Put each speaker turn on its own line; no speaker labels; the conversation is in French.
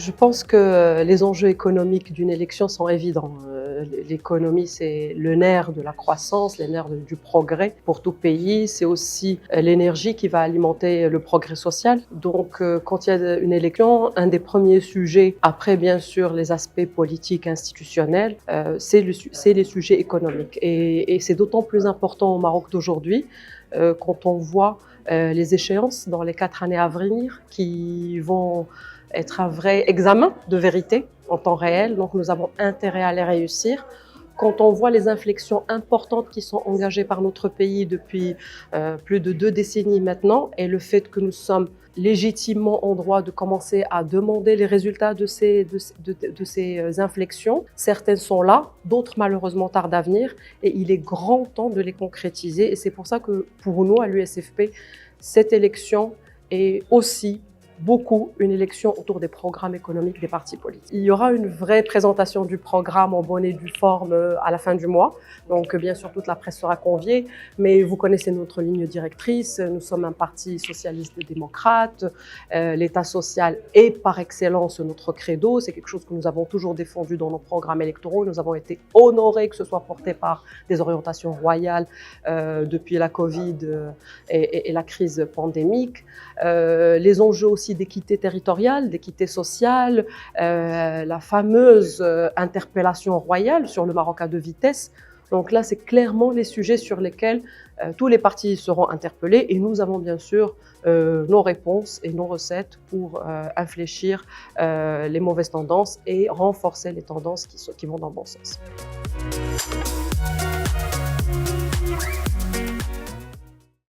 Je pense que les enjeux économiques d'une élection sont évidents. L'économie, c'est le nerf de la croissance, le nerf du progrès pour tout pays. C'est aussi l'énergie qui va alimenter le progrès social. Donc, quand il y a une élection, un des premiers sujets, après bien sûr les aspects politiques, institutionnels, c'est les sujets économiques. Et c'est d'autant plus important au Maroc d'aujourd'hui quand on voit les échéances dans les 4 années à venir qui vont être un vrai examen de vérité en temps réel. Donc nous avons intérêt à les réussir. Quand on voit les inflexions importantes qui sont engagées par notre pays depuis plus de 2 décennies maintenant, et le fait que nous sommes légitimement en droit de commencer à demander les résultats de ces inflexions. Certaines sont là, d'autres malheureusement tardent à venir, et il est grand temps de les concrétiser. Et c'est pour ça que pour nous, à l'USFP, cette élection est aussi beaucoup une élection autour des programmes économiques des partis politiques. Il y aura une vraie présentation du programme en bonne et due forme à la fin du mois. Donc bien sûr, toute la presse sera conviée, mais vous connaissez notre ligne directrice. Nous sommes un parti socialiste et démocrate. L'État social est par excellence notre credo. C'est quelque chose que nous avons toujours défendu dans nos programmes électoraux. Nous avons été honorés que ce soit porté par des orientations royales depuis la Covid et la crise pandémique. Les enjeux aussi d'équité territoriale, d'équité sociale, la fameuse interpellation royale sur le Maroc à 2 vitesses. Donc là, c'est clairement les sujets sur lesquels tous les partis seront interpellés, et nous avons bien sûr nos réponses et nos recettes pour infléchir les mauvaises tendances et renforcer les tendances qui vont dans le bon sens.